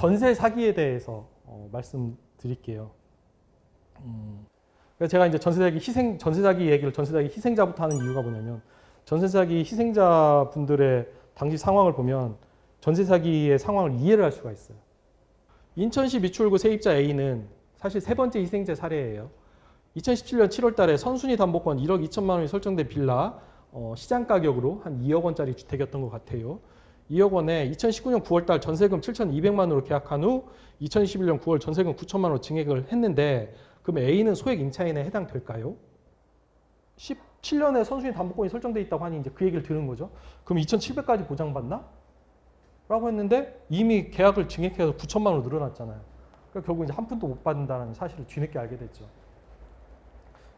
전세 사기에 대해서 말씀드릴게요. 그래서 제가 이제 전세 사기 얘기를 전세 사기 희생자부터 하는 이유가 뭐냐면 전세 사기 희생자분들의 당시 상황을 보면 전세 사기의 상황을 이해를 할 수가 있어요. 인천시 미추홀구 세입자 A는 사실 세 번째 희생자 사례예요. 2017년 7월 달에 선순위 담보권 1억 2천만 원이 설정된 빌라 시장 가격으로 한 2억 원짜리 주택이었던 것 같아요. 2억 원에 2019년 9월 달 전세금 7,200만 원으로 계약한 후 2021년 9월 전세금 9천만 원 증액을 했는데 그럼 A는 소액 임차인에 해당될까요? 17년에 선순위 담보권이 설정돼 있다고 하니 이제 그 얘기를 들은 거죠. 그럼 2,700까지 보장받나? 라고 했는데 이미 계약을 증액해서 9천만 원으로 늘어났잖아요. 그러니까 결국 이제 한 푼도 못 받는다는 사실을 뒤늦게 알게 됐죠.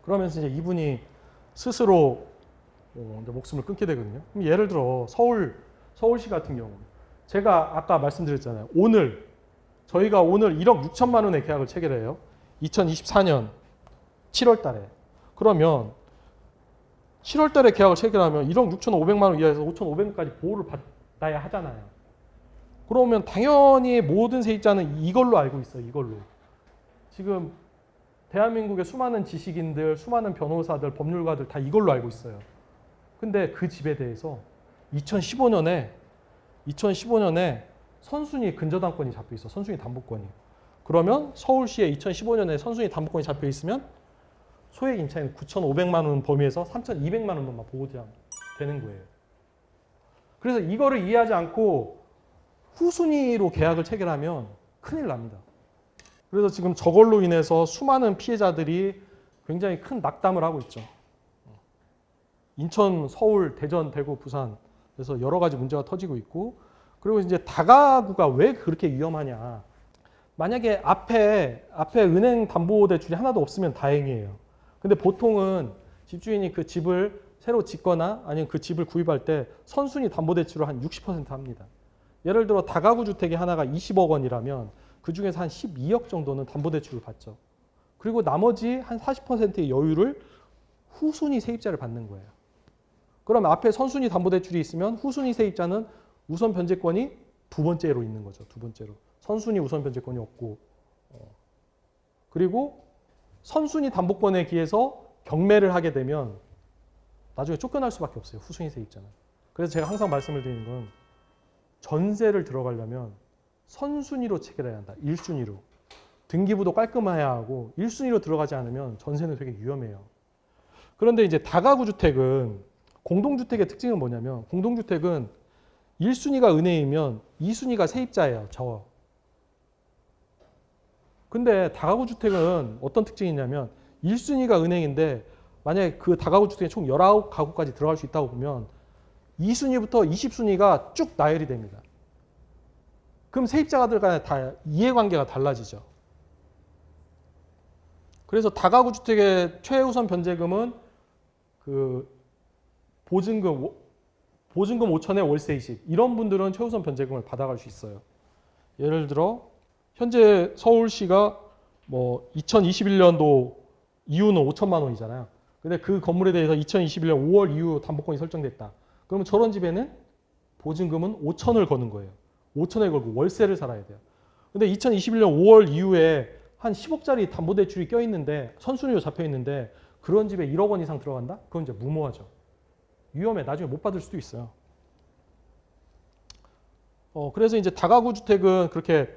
그러면서 이제 이분이 스스로 이제 목숨을 끊게 되거든요. 그럼 예를 들어 서울시 같은 경우 제가 아까 말씀드렸잖아요. 저희가 오늘 1억 6천만 원의 계약을 체결해요. 2024년 7월 달에. 그러면 7월 달에 계약을 체결하면 1억 6,500만 원 이하에서 5,500원까지 보호를 받아야 하잖아요. 그러면 당연히 모든 세입자는 이걸로 알고 있어요. 이걸로. 지금 대한민국의 수많은 지식인들, 수많은 변호사들, 법률가들 다 이걸로 알고 있어요. 근데 그 집에 대해서 2015년에 선순위 근저당권이 잡혀 있어. 선순위 담보권이. 그러면 서울시에 2015년에 선순위 담보권이 잡혀 있으면 소액 임차인 9,500만 원 범위에서 3,200만 원만 보호되는 거예요. 그래서 이거를 이해하지 않고 후순위로 계약을 체결하면 큰일 납니다. 그래서 지금 저걸로 인해서 수많은 피해자들이 굉장히 큰 낙담을 하고 있죠. 인천, 서울, 대전, 대구, 부산 그래서 여러 가지 문제가 터지고 있고 그리고 이제 다가구가 왜 그렇게 위험하냐. 만약에 앞에 은행 담보대출이 하나도 없으면 다행이에요. 근데 보통은 집주인이 그 집을 새로 짓거나 아니면 그 집을 구입할 때 선순위 담보대출을 한 60% 합니다. 예를 들어 다가구 주택이 하나가 20억 원이라면 그 중에서 한 12억 정도는 담보대출을 받죠. 그리고 나머지 한 40%의 여유를 후순위 세입자를 받는 거예요. 그럼 앞에 선순위 담보대출이 있으면 후순위 세입자는 우선 변제권이 두 번째로 있는 거죠. 두 번째로. 선순위 우선 변제권이 없고 그리고 선순위 담보권에 기해서 경매를 하게 되면 나중에 쫓겨날 수밖에 없어요. 후순위 세입자는. 그래서 제가 항상 말씀을 드리는 건 전세를 들어가려면 선순위로 체결해야 한다. 1순위로. 등기부도 깔끔해야 하고 1순위로 들어가지 않으면 전세는 되게 위험해요. 그런데 이제 다가구 주택은 공동주택의 특징은 뭐냐면 공동주택은 1순위가 은행이면 2순위가 세입자예요. 근데 다가구 주택은 어떤 특징이 있냐면 1순위가 은행인데 만약에 그 다가구 주택에 총 19가구까지 들어갈 수 있다고 보면 2순위부터 20순위가 쭉 나열이 됩니다. 그럼 세입자들 간에 다 이해관계가 달라지죠. 그래서 다가구 주택의 최우선 변제금은 그 보증금 5천에 월세 20 이런 분들은 최우선 변제금을 받아갈 수 있어요. 예를 들어 현재 서울시가 뭐 2021년도 이유는 5천만 원이잖아요. 근데 그 건물에 대해서 2021년 5월 이후 담보권이 설정됐다. 그러면 저런 집에는 보증금은 5천을 거는 거예요. 5천에 걸고 월세를 살아야 돼요. 근데 2021년 5월 이후에 한 10억짜리 담보대출이 껴있는데 선순위로 잡혀있는데 그런 집에 1억 원 이상 들어간다? 그건 이제 무모하죠. 위험해. 나중에 못 받을 수도 있어요. 그래서 이제 다가구 주택은 그렇게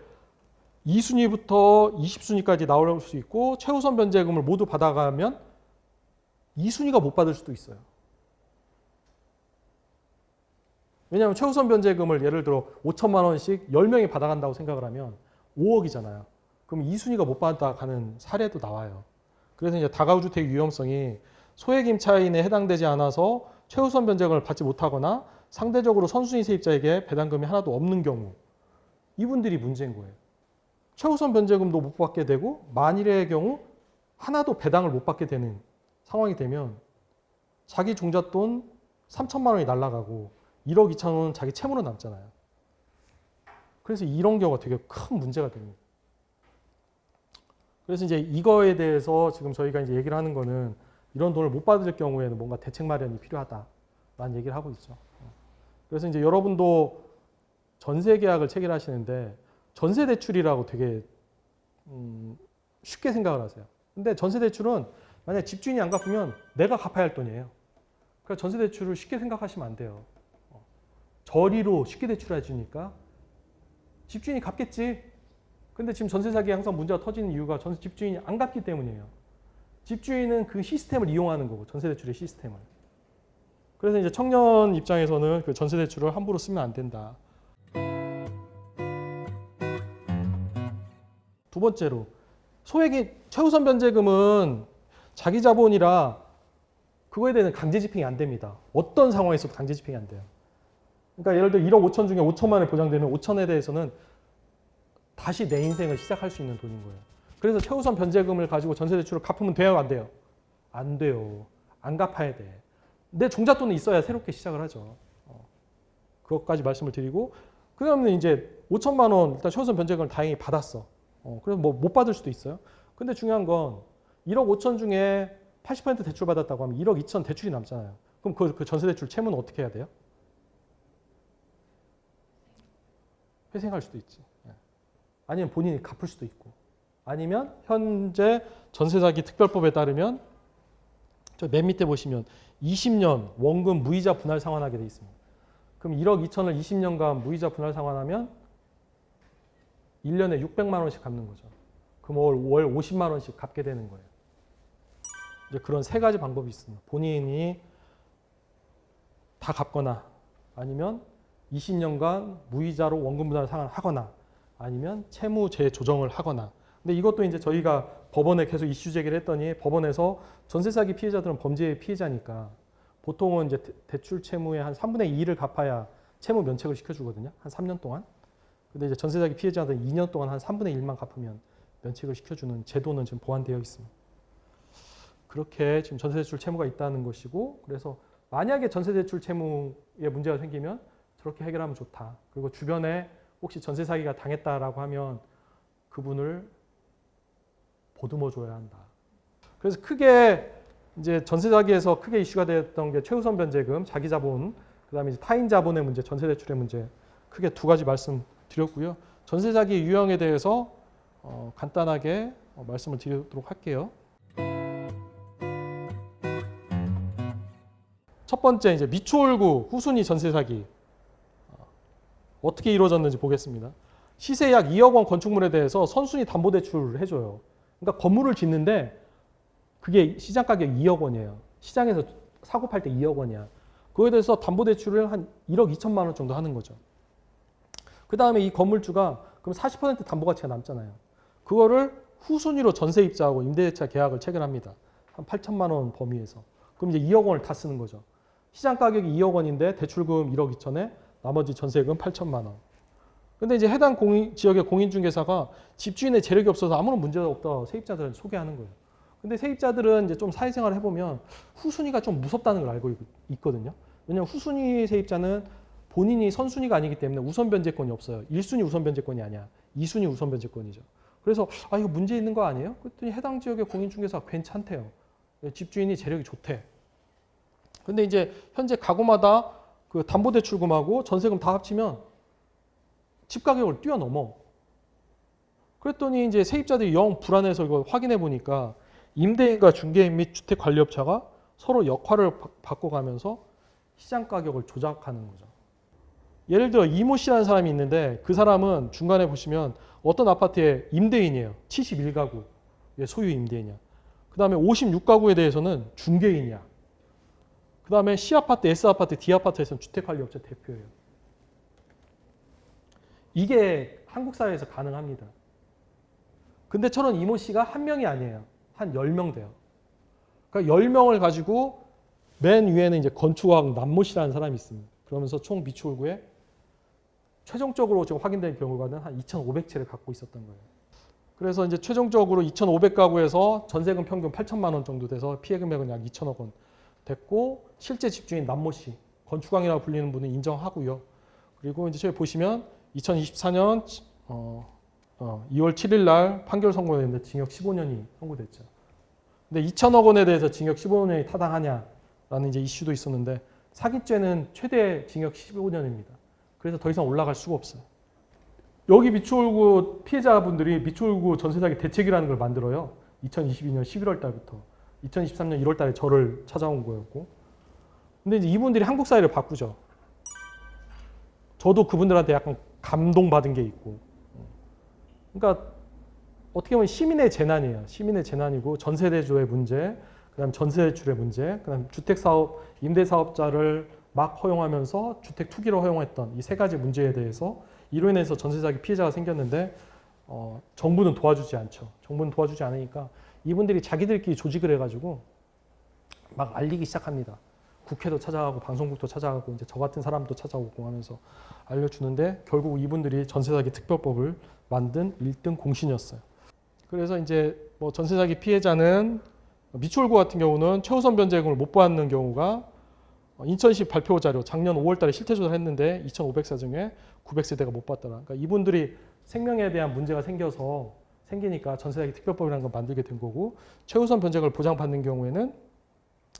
2순위부터 20순위까지 나올 수 있고 최우선 변제금을 모두 받아가면 2순위가 못 받을 수도 있어요. 왜냐하면 최우선 변제금을 예를 들어 5천만 원씩 10명이 받아간다고 생각을 하면 5억이잖아요. 그럼 2순위가 못 받아가는 사례도 나와요. 그래서 이제 다가구 주택의 위험성이 소액 임차인에 해당되지 않아서 최우선 변제금을 받지 못하거나 상대적으로 선순위 세입자에게 배당금이 하나도 없는 경우 이분들이 문제인 거예요. 최우선 변제금도 못 받게 되고 만일의 경우 하나도 배당을 못 받게 되는 상황이 되면 자기 종잣돈 3천만 원이 날아가고 1억 2천 원은 자기 채무로 남잖아요. 그래서 이런 경우가 되게 큰 문제가 됩니다. 그래서 이제 이거에 대해서 지금 저희가 이제 얘기를 하는 거는 이런 돈을 못 받을 경우에는 뭔가 대책 마련이 필요하다라는 얘기를 하고 있죠. 그래서 이제 여러분도 전세 계약을 체결하시는데 전세 대출이라고 되게 쉽게 생각을 하세요. 근데 전세 대출은 만약 집주인이 안 갚으면 내가 갚아야 할 돈이에요. 그러니까 전세 대출을 쉽게 생각하시면 안 돼요. 저리로 쉽게 대출해 주니까 집주인이 갚겠지. 근데 지금 전세 사기에 항상 문제가 터지는 이유가 전세 집주인이 안 갚기 때문이에요. 집주인은 그 시스템을 이용하는 거고, 전세 대출의 시스템을. 그래서 이제 청년 입장에서는 그 전세 대출을 함부로 쓰면 안 된다. 두 번째로, 소액이 최우선 변제금은 자기 자본이라 그거에 대한 강제 집행이 안 됩니다. 어떤 상황에서도 강제 집행이 안 돼요. 그러니까 예를 들어 1억 5천 중에 5천만 원이 보장되면 5천에 대해서는 다시 내 인생을 시작할 수 있는 돈인 거예요. 그래서 최우선 변제금을 가지고 전세 대출을 갚으면 돼요, 안 돼요? 안 돼요. 안 갚아야 돼. 내 종잣돈은 있어야 새롭게 시작을 하죠. 그것까지 말씀을 드리고, 그다음에 이제 5천만 원 일단 최우선 변제금을 다행히 받았어. 그래서 뭐 못 받을 수도 있어요. 근데 중요한 건 1억 5천 중에 80% 대출 받았다고 하면 1억 2천 대출이 남잖아요. 그럼 그 전세 대출 채무는 어떻게 해야 돼요? 회생할 수도 있지. 아니면 본인이 갚을 수도 있고, 아니면 현재 전세사기 특별법에 따르면 저 맨 밑에 보시면 20년 원금 무이자 분할 상환하게 돼 있습니다. 그럼 1억 2천을 20년간 무이자 분할 상환하면 1년에 600만 원씩 갚는 거죠. 그럼 월 50만 원씩 갚게 되는 거예요. 이제 그런 세 가지 방법이 있습니다. 본인이 다 갚거나, 아니면 20년간 무이자로 원금 분할 상환하거나, 아니면 채무 재조정을 하거나. 근데 이것도 이제 저희가 법원에 계속 이슈 제기를 했더니 법원에서 전세 사기 피해자들은 범죄의 피해자니까 보통은 이제 대출 채무의 한 3분의 2를 갚아야 채무 면책을 시켜주거든요. 한 3년 동안. 근데 이제 전세 사기 피해자들은 2년 동안 한 3분의 1만 갚으면 면책을 시켜주는 제도는 지금 보완되어 있습니다. 그렇게 지금 전세 대출 채무가 있다는 것이고, 그래서 만약에 전세 대출 채무에 문제가 생기면 저렇게 해결하면 좋다. 그리고 주변에 혹시 전세 사기가 당했다라고 하면 그분을 보듬어 줘야 한다. 그래서 크게 이제 전세 사기에서 크게 이슈가 되었던 게 최우선 변제금, 자기 자본, 그다음에 이제 타인 자본의 문제, 전세 대출의 문제, 크게 두 가지 말씀드렸고요. 전세 사기 유형에 대해서 간단하게 말씀을 드리도록 할게요. 첫 번째 이제 미추홀구 후순위 전세 사기 어떻게 이루어졌는지 보겠습니다. 시세 약 2억 원 건축물에 대해서 선순위 담보 대출을 해줘요. 그러니까 건물을 짓는데 그게 시장 가격 2억 원이에요. 시장에서 사고 팔 때 2억 원이야. 그거에 대해서 담보 대출을 한 1억 2천만 원 정도 하는 거죠. 그 다음에 이 건물주가 그럼 40% 담보 가치가 남잖아요. 그거를 후순위로 전세입자하고 임대차 계약을 체결합니다. 한 8천만 원 범위에서. 그럼 이제 2억 원을 다 쓰는 거죠. 시장 가격이 2억 원인데 대출금 1억 2천에 나머지 전세금 8천만 원. 근데 이제 해당 지역의 공인중개사가 집주인의 재력이 없어서 아무런 문제가 없다 세입자들한테 소개하는 거예요. 근데 세입자들은 이제 좀 사회생활을 해보면 후순위가 좀 무섭다는 걸 알고 있거든요. 왜냐하면 후순위 세입자는 본인이 선순위가 아니기 때문에 우선 변제권이 없어요. 1순위 우선 변제권이 아니야. 2순위 우선 변제권이죠. 그래서 이거 문제 있는 거 아니에요? 그랬더니 해당 지역의 공인중개사가 괜찮대요. 집주인이 재력이 좋대. 근데 이제 현재 가구마다 그 담보대출금하고 전세금 다 합치면 집 가격을 뛰어넘어. 그랬더니 이제 세입자들이 영 불안해서 이걸 확인해 보니까 임대인과 중개인 및 주택관리업체가 서로 역할을 바꿔가면서 시장 가격을 조작하는 거죠. 예를 들어 이모 씨라는 사람이 있는데 그 사람은 중간에 보시면 어떤 아파트의 임대인이에요. 71가구 소유 임대인이야. 그 다음에 56가구에 대해서는 중개인이야. 그 다음에 C아파트, S아파트, D아파트에서는 주택관리업체 대표예요. 이게 한국 사회에서 가능합니다. 근데 저런 이모 씨가 한 명이 아니에요. 한 10명 돼요. 그러니까 10명을 가지고 맨 위에는 이제 건축학 남모 씨라는 사람이 있습니다. 그러면서 총 미추홀구에 최종적으로 지금 확인된 경우가는 한 2,500채를 갖고 있었던 거예요. 그래서 이제 최종적으로 2,500가구에서 전세금 평균 8천만 원 정도 돼서 피해 금액은 약 2천억 원 됐고, 실제 집주인 남모 씨, 건축왕이라고 불리는 분은 인정하고요. 그리고 이제 저희 보시면 2024년 2월 7일 날 판결 선고됐는데 징역 15년이 선고됐죠. 근데 2천억 원에 대해서 징역 15년이 타당하냐라는 이제 이슈도 있었는데 사기죄는 최대 징역 15년입니다. 그래서 더 이상 올라갈 수가 없어요. 여기 미추홀구 피해자분들이 미추홀구 전세 사기 대책이라는 걸 만들어요. 2022년 11월 달부터 2023년 1월 달에 저를 찾아온 거였고. 근데 이제 이분들이 한국 사회를 바꾸죠. 저도 그분들한테 약간 감동받은 게 있고. 그러니까 어떻게 보면 시민의 재난이에요. 시민의 재난이고 전세대조의 문제, 그다음 전세 대출의 문제, 그다음 주택사업, 임대사업자를 막 허용하면서 주택 투기를 허용했던 이 세 가지 문제에 대해서 이로 인해서 전세 사기 피해자가 생겼는데 정부는 도와주지 않죠. 정부는 도와주지 않으니까 이분들이 자기들끼리 조직을 해가지고 막 알리기 시작합니다. 국회도 찾아가고 방송국도 찾아가고 이제 저 같은 사람도 찾아오고 하면서 알려주는데 결국 이분들이 전세 사기 특별법을 만든 1등 공신이었어요. 그래서 이제 뭐 전세 사기 피해자는 미추홀구 같은 경우는 최우선 변제금을 못 받는 경우가 인천시 발표 자료 작년 5월 달에 실태 조사를 했는데 2,500세 중에 900세대가 못 받더라. 그러니까 이분들이 생명에 대한 문제가 생기니까 전세 사기 특별법이라는 걸 만들게 된 거고 최우선 변제금을 보장받는 경우에는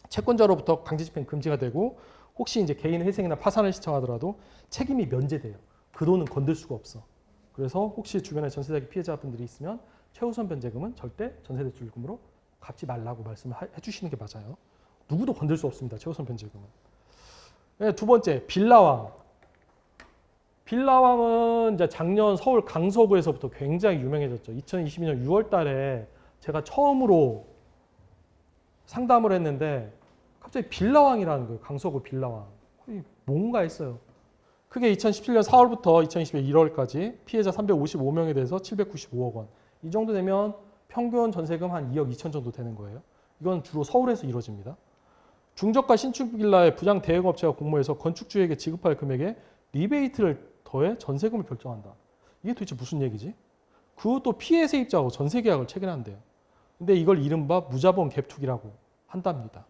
채권자로부터 강제 집행 금지가 되고 혹시 이제 개인 회생이나 파산을 신청하더라도 책임이 면제돼요. 그 돈은 건들 수가 없어. 그래서 혹시 주변에 전세 사기 피해자분들이 있으면 최우선 변제금은 절대 전세대출금으로 갚지 말라고 말씀을 해주시는 게 맞아요. 누구도 건들 수 없습니다. 최우선 변제금은. 네, 두 번째 빌라왕. 빌라왕은 이제 작년 서울 강서구에서부터 굉장히 유명해졌죠. 2022년 6월 달에 제가 처음으로 상담을 했는데 갑자기 빌라왕이라는 거예요. 강서구 빌라왕. 뭔가 했어요. 그게 2017년 4월부터 2022년 1월까지 피해자 355명에 대해서 795억 원. 이 정도 되면 평균 전세금 한 2억 2천 정도 되는 거예요. 이건 주로 서울에서 이루어집니다. 중저가 신축 빌라의 부장 대행업체가 공모해서 건축주에게 지급할 금액에 리베이트를 더해 전세금을 결정한다. 이게 도대체 무슨 얘기지? 그것도 피해 세입자하고 전세 계약을 체결한대요. 근데 이걸 이른바 무자본 갭투기라고 한답니다.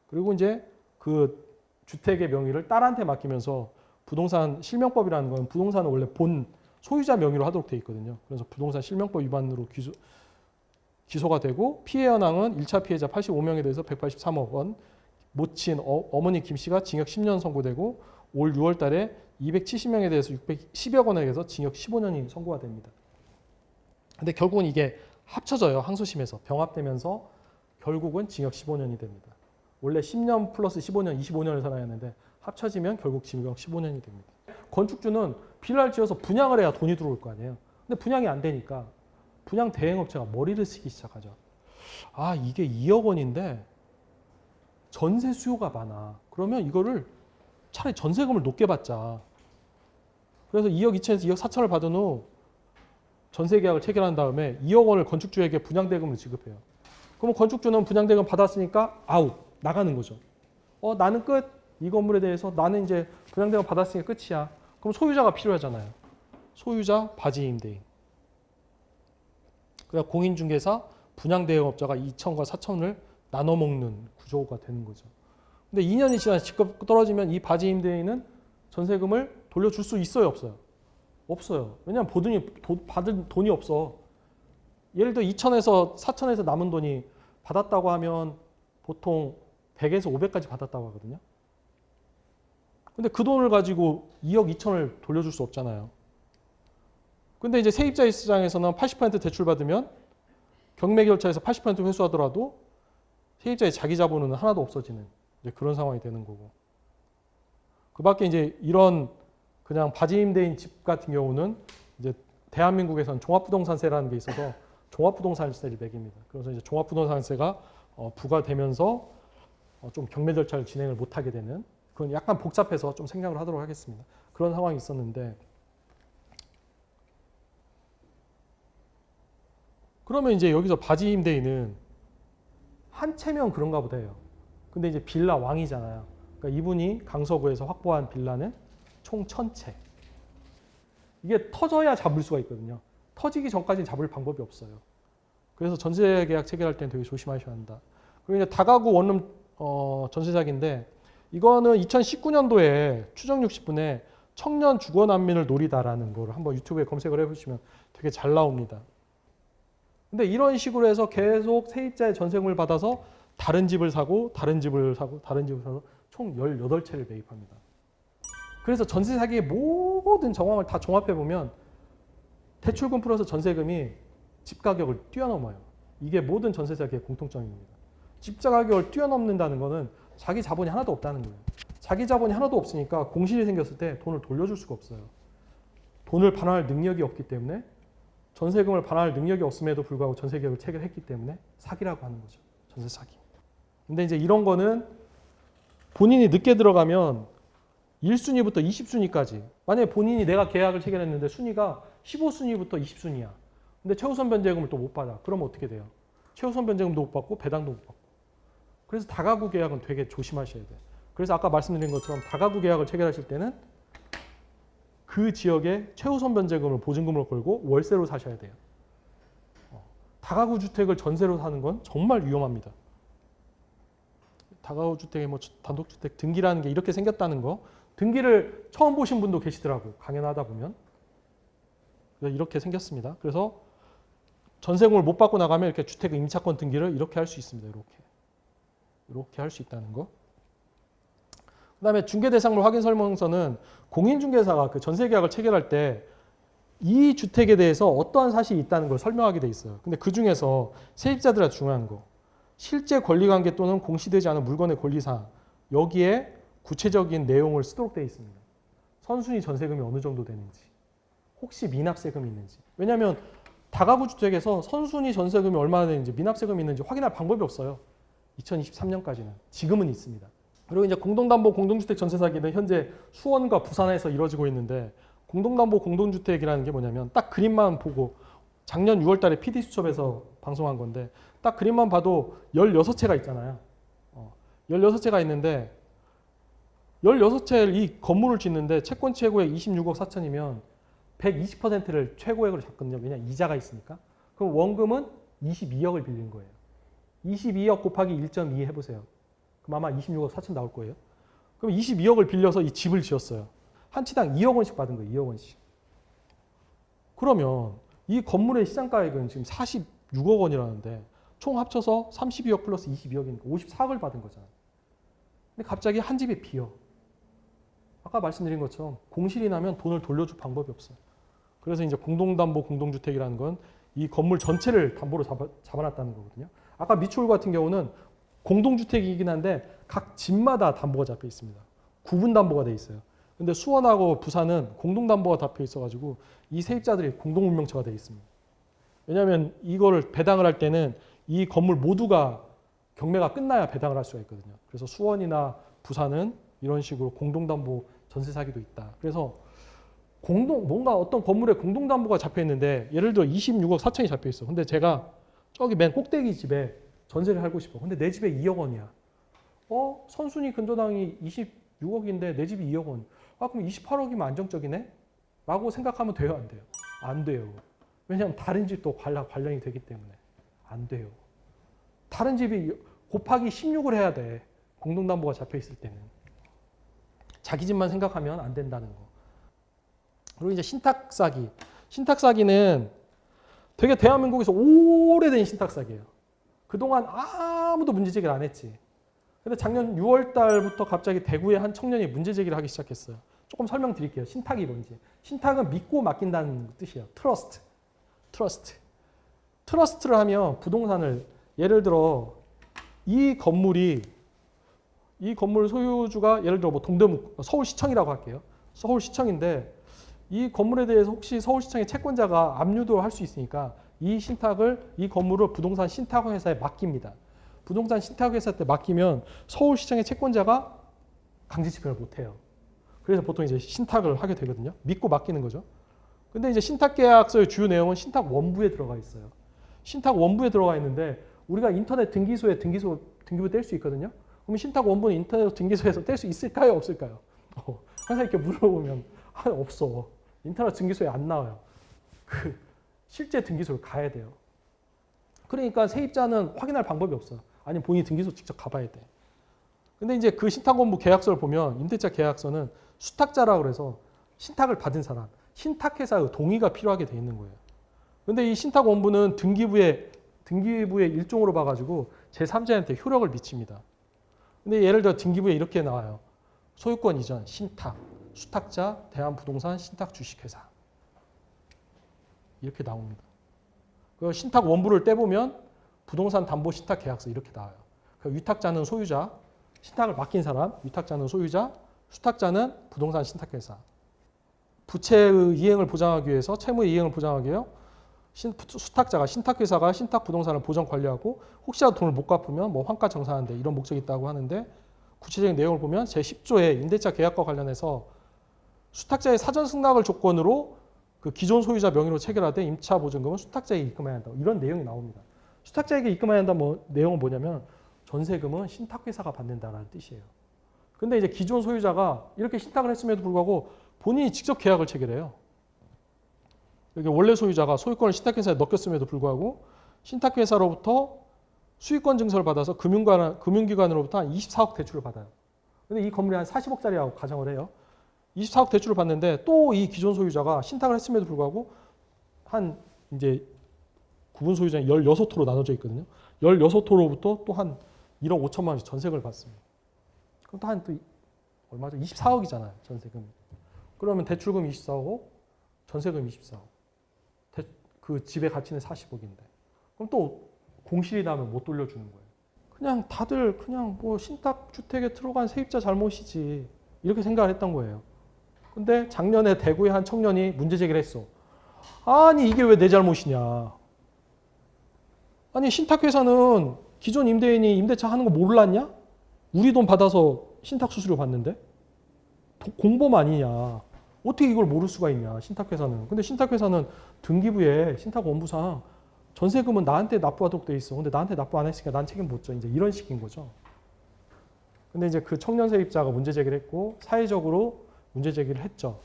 그리고 이제 그 주택의 명의를 딸한테 맡기면서 부동산 실명법이라는 건 부동산은 원래 본 소유자 명의로 하도록 돼 있거든요. 그래서 부동산 실명법 위반으로 기소가 되고 피해 현황은 1차 피해자 85명에 대해서 183억 원, 모친 어머니 김 씨가 징역 10년 선고되고 올 6월 달에 270명에 대해서 610여 원에 대해서 징역 15년이 선고가 됩니다. 근데 결국은 이게 합쳐져요. 항소심에서 병합되면서 결국은 징역 15년이 됩니다. 원래 10년 플러스 15년, 25년을 살아야 하는데 합쳐지면 결국 징역 15년이 됩니다. 건축주는 빌라를 지어서 분양을 해야 돈이 들어올 거 아니에요. 근데 분양이 안 되니까 분양 대행업체가 머리를 쓰기 시작하죠. 아, 이게 2억 원인데 전세 수요가 많아. 그러면 이거를 차라리 전세금을 높게 받자. 그래서 2억 2천에서 2억 4천을 받은 후 전세 계약을 체결한 다음에 2억 원을 건축주에게 분양대금을 지급해요. 그러면 건축주는 분양대금 받았으니까 아웃, 나가는 거죠. 나는 끝. 이 건물에 대해서 나는 이제 분양대금 받았으니까 끝이야. 그럼 소유자가 필요하잖아요. 소유자, 바지 임대인. 그러니까 공인중개사, 분양대행업자가 2천과 4천을 나눠 먹는 구조가 되는 거죠. 근데 2년이 지나서 집값 떨어지면 이 바지 임대인은 전세금을 돌려줄 수 있어요, 없어요? 없어요. 왜냐하면 받은 돈이 없어. 예를 들어 2천에서 4천에서 남은 돈이 받았다고 하면 보통 100에서 500까지 받았다고 하거든요. 근데 그 돈을 가지고 2억 2천을 돌려줄 수 없잖아요. 근데 이제 세입자 입장에서는 80% 대출받으면 경매 결차에서 80% 회수하더라도 세입자의 자기 자본은 하나도 없어지는 이제 그런 상황이 되는 거고. 그 밖에 이제 이런 그냥 바지 임대인 집 같은 경우는 이제 대한민국에서는 종합부동산세라는 게 있어서 종합부동산세를 매깁니다. 그래서 이제 종합부동산세가 부과되면서 좀 경매 절차를 진행을 못하게 되는 그건 약간 복잡해서 좀 생략을 하도록 하겠습니다. 그런 상황이 있었는데 그러면 이제 여기서 바지 임대인은 한 채면 그런가 보다 해요. 근데 이제 빌라 왕이잖아요. 그러니까 이분이 강서구에서 확보한 빌라는 총 1000채. 이게 터져야 잡을 수가 있거든요. 터지기 전까지는 잡을 방법이 없어요. 그래서 전세 계약 체결할 때는 되게 조심하셔야 한다. 그리고 이제 다가구 원룸 전세 사기인데 이거는 2019년도에 추정 60분에 청년 주거 난민을 노리다라는 거를 한번 유튜브에 검색을 해보시면 되게 잘 나옵니다. 근데 이런 식으로 해서 계속 세입자의 전세금을 받아서 다른 집을 사고 다른 집을 사고 다른 집을 사서 총 18채를 매입합니다. 그래서 전세 사기의 모든 정황을 다 종합해 보면 대출금 플러스 전세금이 집 가격을 뛰어넘어요. 이게 모든 전세 사기의 공통점입니다. 집자 가격을 뛰어넘는다는 거는 자기 자본이 하나도 없다는 거예요. 자기 자본이 하나도 없으니까 공실이 생겼을 때 돈을 돌려줄 수가 없어요. 돈을 반환할 능력이 없기 때문에 전세금을 반환할 능력이 없음에도 불구하고 전세 계약을 체결했기 때문에 사기라고 하는 거죠. 전세 사기. 근데 이제 이런 거는 본인이 늦게 들어가면 1순위부터 20순위까지 만약에 본인이 내가 계약을 체결했는데 순위가 15순위부터 20순위야. 근데 최우선 변제금을 또 못 받아. 그러면 어떻게 돼요? 최우선 변제금도 못 받고 배당도 못 받고. 그래서 다가구 계약은 되게 조심하셔야 돼요. 그래서 아까 말씀드린 것처럼 다가구 계약을 체결하실 때는 그 지역에 최우선 변제금을 보증금으로 걸고 월세로 사셔야 돼요. 다가구 주택을 전세로 사는 건 정말 위험합니다. 다가구 주택의 뭐 단독주택 등기라는 게 이렇게 생겼다는 거 등기를 처음 보신 분도 계시더라고요. 강연하다 보면. 이렇게 생겼습니다. 그래서 전세금을 못 받고 나가면 이렇게 주택 임차권 등기를 이렇게 할 수 있습니다. 이렇게 할 수 있다는 거. 그다음에 중개대상물 확인 설명서는 공인중개사가 그 전세계약을 체결할 때 이 주택에 대해서 어떠한 사실이 있다는 걸 설명하게 돼 있어요. 근데 그 중에서 세입자들한테 중요한 거, 실제 권리관계 또는 공시되지 않은 물건의 권리사항, 여기에 구체적인 내용을 쓰도록 되어 있습니다. 선순위 전세금이 어느 정도 되는지, 혹시 미납세금이 있는지. 왜냐하면 다가구 주택에서 선순위 전세금이 얼마나 되는지, 미납세금이 있는지 확인할 방법이 없어요. 2023년까지는. 지금은 있습니다. 그리고 이제 공동담보 공동주택 전세 사기는 현재 수원과 부산에서 이루어지고 있는데, 공동담보 공동주택이라는 게 뭐냐면 딱 그림만 보고 작년 6월 달에 PD수첩에서 방송한 건데 딱 그림만 봐도 16채가 있잖아요. 16채가 있는데 16채를 이 건물을 짓는데 채권 최고액 26억 4천이면 120%를 최고액으로 잡거든요. 왜냐 이자가 있으니까. 그럼 원금은 22억을 빌린 거예요. 22억 곱하기 1.2 해보세요. 그럼 아마 26억 4천 나올 거예요. 그럼 22억을 빌려서 이 집을 지었어요. 한 채당 2억 원씩 받은 거예요. 2억 원씩. 그러면 이 건물의 시장가액은 지금 46억 원이라는데 총 합쳐서 32억 플러스 22억이니까 54억을 받은 거잖아요. 근데 갑자기 한 집이 비어. 아까 말씀드린 것처럼 공실이 나면 돈을 돌려줄 방법이 없어요. 그래서 이제 공동담보 공동주택이라는 건 이 건물 전체를 담보로 잡아놨다는 거거든요. 아까 미추홀 같은 경우는 공동주택이긴 한데 각 집마다 담보가 잡혀 있습니다. 구분 담보가 돼 있어요. 근데 수원하고 부산은 공동담보가 잡혀 있어가지고 이 세입자들이 공동운명처가 돼 있습니다. 왜냐하면 이거를 배당을 할 때는 이 건물 모두가 경매가 끝나야 배당을 할 수가 있거든요. 그래서 수원이나 부산은 이런 식으로 공동담보 전세 사기도 있다. 그래서 뭔가 어떤 건물에 공동담보가 잡혀 있는데 예를 들어 26억 4천이 잡혀 있어. 근데 제가 저기 맨 꼭대기 집에 전세를 살고 싶어. 근데 내 집에 2억 원이야. 선순위 근저당이 26억인데 내 집이 2억 원. 그럼 28억이면 안정적이네? 라고 생각하면 돼요, 안 돼요? 안 돼요. 왜냐하면 다른 집도 관련이 되기 때문에. 안 돼요. 다른 집이 곱하기 16을 해야 돼. 공동담보가 잡혀 있을 때는. 자기 집만 생각하면 안 된다는 거. 그리고 이제 신탁사기. 신탁사기는 되게 대한민국에서 오래된 신탁사기예요. 그동안 아무도 문제제기를 안 했지. 근데 작년 6월 달부터 갑자기 대구의 한 청년이 문제제기를 하기 시작했어요. 조금 설명드릴게요. 신탁이 뭔지. 신탁은 믿고 맡긴다는 뜻이에요. 트러스트를 하면 부동산을 예를 들어 이 건물 소유주가 예를 들어 뭐 동대문 서울시청이라고 할게요. 서울시청인데 이 건물에 대해서 혹시 서울시청의 채권자가 압류도 할 수 있으니까 이 건물을 부동산 신탁회사에 맡깁니다. 부동산 신탁회사한테 맡기면 서울시청의 채권자가 강제 집행을 못해요. 그래서 보통 이제 신탁을 하게 되거든요. 믿고 맡기는 거죠. 근데 이제 신탁계약서의 주요 내용은 신탁 원부에 들어가 있어요. 신탁 원부에 들어가 있는데 우리가 인터넷 등기부에 뗄 수 있거든요. 그럼 신탁 원부는 인터넷 등기소에서 뗄 수 있을까요? 없을까요? 항상 이렇게 물어보면 없어. 인터넷 등기소에 안 나와요. 실제 등기소를 가야 돼요. 그러니까 세입자는 확인할 방법이 없어요. 아니면 본인이 등기소 직접 가봐야 돼. 근데 이제 그 신탁원부 계약서를 보면 임대차 계약서는 수탁자라고 해서 신탁을 받은 사람, 신탁회사의 동의가 필요하게 돼 있는 거예요. 근데 이 신탁원부는 등기부의 일종으로 봐가지고 제3자한테 효력을 미칩니다. 근데 예를 들어 등기부에 이렇게 나와요. 소유권 이전, 신탁, 수탁자, 대한부동산, 신탁주식회사. 이렇게 나옵니다. 그 신탁 원부를 떼보면 부동산 담보 신탁 계약서 이렇게 나와요. 그 위탁자는 소유자, 신탁을 맡긴 사람, 위탁자는 소유자, 수탁자는 부동산 신탁회사. 부채의 이행을 보장하기 위해서, 채무의 이행을 보장하기 위해 수탁자가, 신탁회사가 신탁 부동산을 보전 관리하고 혹시라도 돈을 못 갚으면 뭐 환가 정산하는데 이런 목적이 있다고 하는데, 구체적인 내용을 보면 제10조의 임대차 계약과 관련해서 수탁자의 사전 승낙을 조건으로 그 기존 소유자 명의로 체결하되 임차 보증금은 수탁자에게 입금해야 한다. 이런 내용이 나옵니다. 수탁자에게 입금해야 한다 내용은 뭐냐면 전세금은 신탁회사가 받는다라는 뜻이에요. 근데 이제 기존 소유자가 이렇게 신탁을 했음에도 불구하고 본인이 직접 계약을 체결해요. 여기 원래 소유자가 소유권을 신탁회사에 넣겼음에도 불구하고 신탁회사로부터 수익권 증서를 받아서 금융기관으로부터 한 24억 대출을 받아요. 근데 이 건물이 한 40억짜리라고 가정을 해요. 24억 대출을 받는데 또 이 기존 소유자가 신탁을 했음에도 불구하고 한 이제 구분 소유자는 16호로 나눠져 있거든요. 16호로부터 또 한 1억 5천만 원씩 전세금을 받습니다. 그럼 또 한 또 얼마죠? 24억이잖아요. 전세금. 그러면 대출금 24억, 전세금 24억. 그 집의 가치는 40억인데. 그럼 또 공실이 나면 못 돌려주는 거예요. 그냥 다들 그냥 뭐 신탁주택에 들어간 세입자 잘못이지 이렇게 생각을 했던 거예요. 근데 작년에 대구의 한 청년이 문제 제기를 했어. 아니 이게 왜 내 잘못이냐. 아니 신탁회사는 기존 임대인이 임대차 하는 거 몰랐냐? 우리 돈 받아서 신탁 수수료 받는데? 공범 아니냐. 어떻게 이걸 모를 수가 있냐 신탁회사는. 근데 신탁회사는 등기부에 신탁원부상 전세금은 나한테 납부하도록 돼 있어. 근데 나한테 납부 안 했으니까 난 책임 못 져. 이제 이런 식인 거죠. 근데 이제 그 청년 세입자가 문제 제기를 했고 사회적으로 문제 제기를 했죠.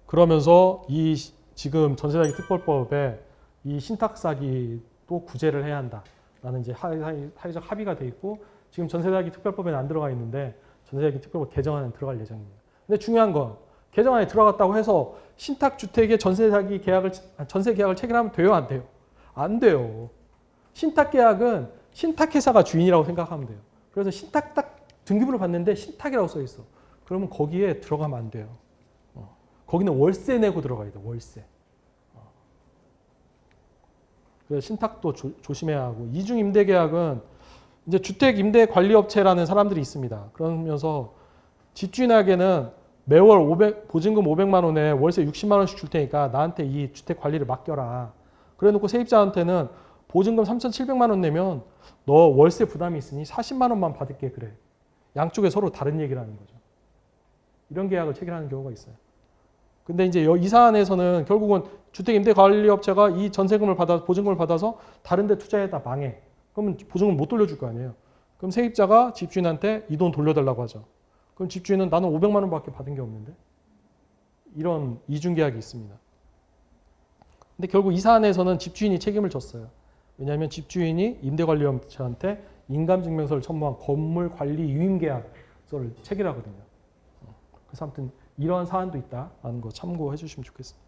그러면서 이 지금 전세사기 특별법에 이 신탁 사기도 구제를 해야 한다라는 이제 사회적 합의가 돼 있고 지금 전세사기 특별법에는 안 들어가 있는데 전세사기 특별법 개정안에 들어갈 예정입니다. 근데 중요한 건 개정안에 들어갔다고 해서 신탁 주택의 전세 계약을 체결하면 돼요, 안 돼요? 안 돼요. 신탁 계약은 신탁회사가 주인이라고 생각하면 돼요. 그래서 신탁 딱 등기부를 봤는데 신탁이라고 써 있어. 그러면 거기에 들어가면 안 돼요. 거기는 월세 내고 들어가야 돼. 월세. 그래서 신탁도 조심해야 하고 이중 임대 계약은 이제 주택 임대 관리 업체라는 사람들이 있습니다. 그러면서 집주인에게는 매월 보증금 500만 원에 월세 60만 원씩 줄 테니까 나한테 이 주택 관리를 맡겨라. 그래놓고 세입자한테는 보증금 3,700만 원 내면 너 월세 부담이 있으니 40만 원만 받을게 그래. 양쪽에 서로 다른 얘기를 하는 거죠. 이런 계약을 체결하는 경우가 있어요. 근데 이제 이 사안에서는 결국은 주택임대관리업체가 이 전세금을 보증금을 받아서 다른 데 투자해다 망해. 그러면 보증금 못 돌려줄 거 아니에요. 그럼 세입자가 집주인한테 이 돈 돌려달라고 하죠. 그럼 집주인은 나는 500만 원밖에 받은 게 없는데. 이런 이중계약이 있습니다. 근데 결국 이 사안에서는 집주인이 책임을 졌어요. 왜냐하면 집주인이 임대관리업체한테 인감증명서를 첨부한 건물관리 유임계약서를 체결하거든요. 그래서 아무튼 이런 사안도 있다라는 거 참고해 주시면 좋겠습니다.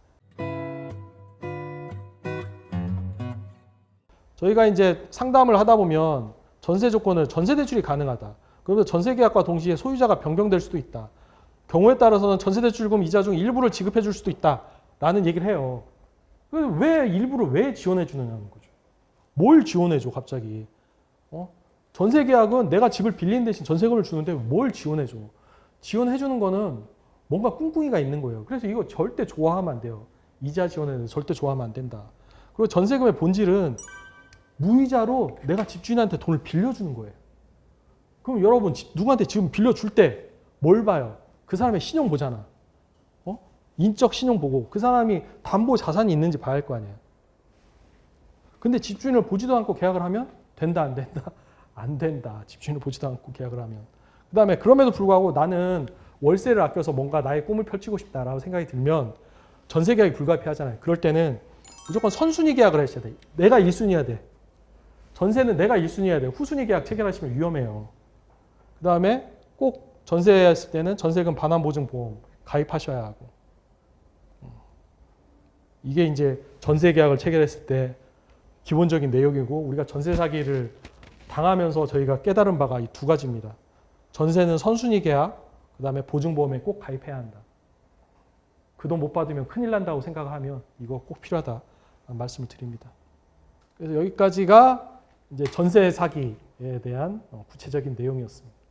저희가 이제 상담을 하다 보면 전세 조건을 전세 대출이 가능하다. 그러면 전세 계약과 동시에 소유자가 변경될 수도 있다. 경우에 따라서는 전세 대출금 이자 중 일부를 지급해 줄 수도 있다라는 얘기를 해요. 왜 일부를 왜 지원해 주느냐는 거죠. 뭘 지원해 줘 갑자기. 전세 계약은 내가 집을 빌리는 대신 전세금을 주는데 뭘 지원해 줘. 지원해 주는 거는 뭔가 꿍꿍이가 있는 거예요. 그래서 이거 절대 좋아하면 안 돼요. 이자 지원에는 절대 좋아하면 안 된다. 그리고 전세금의 본질은 무이자로 내가 집주인한테 돈을 빌려주는 거예요. 그럼 여러분 누구한테 지금 빌려줄 때 뭘 봐요? 그 사람의 신용 보잖아. 인적 신용 보고 그 사람이 담보 자산이 있는지 봐야 할 거 아니에요. 근데 집주인을 보지도 않고 계약을 하면 된다 안 된다? 안 된다. 집주인을 보지도 않고 계약을 하면. 그 다음에 그럼에도 불구하고 나는 월세를 아껴서 뭔가 나의 꿈을 펼치고 싶다라고 생각이 들면 전세 계약이 불가피하잖아요. 그럴 때는 무조건 선순위 계약을 하셔야 돼. 내가 1순위여야 돼. 전세는 내가 1순위여야 돼. 후순위 계약 체결하시면 위험해요. 그 다음에 꼭 전세했을 때는 전세금 반환보증보험 가입하셔야 하고. 이게 이제 전세 계약을 체결했을 때 기본적인 내용이고 우리가 전세 사기를 당하면서 저희가 깨달은 바가 이 두 가지입니다. 전세는 선순위 계약, 그 다음에 보증보험에 꼭 가입해야 한다. 그 돈 못 받으면 큰일 난다고 생각하면 이거 꼭 필요하다. 말씀을 드립니다. 그래서 여기까지가 이제 전세 사기에 대한 구체적인 내용이었습니다.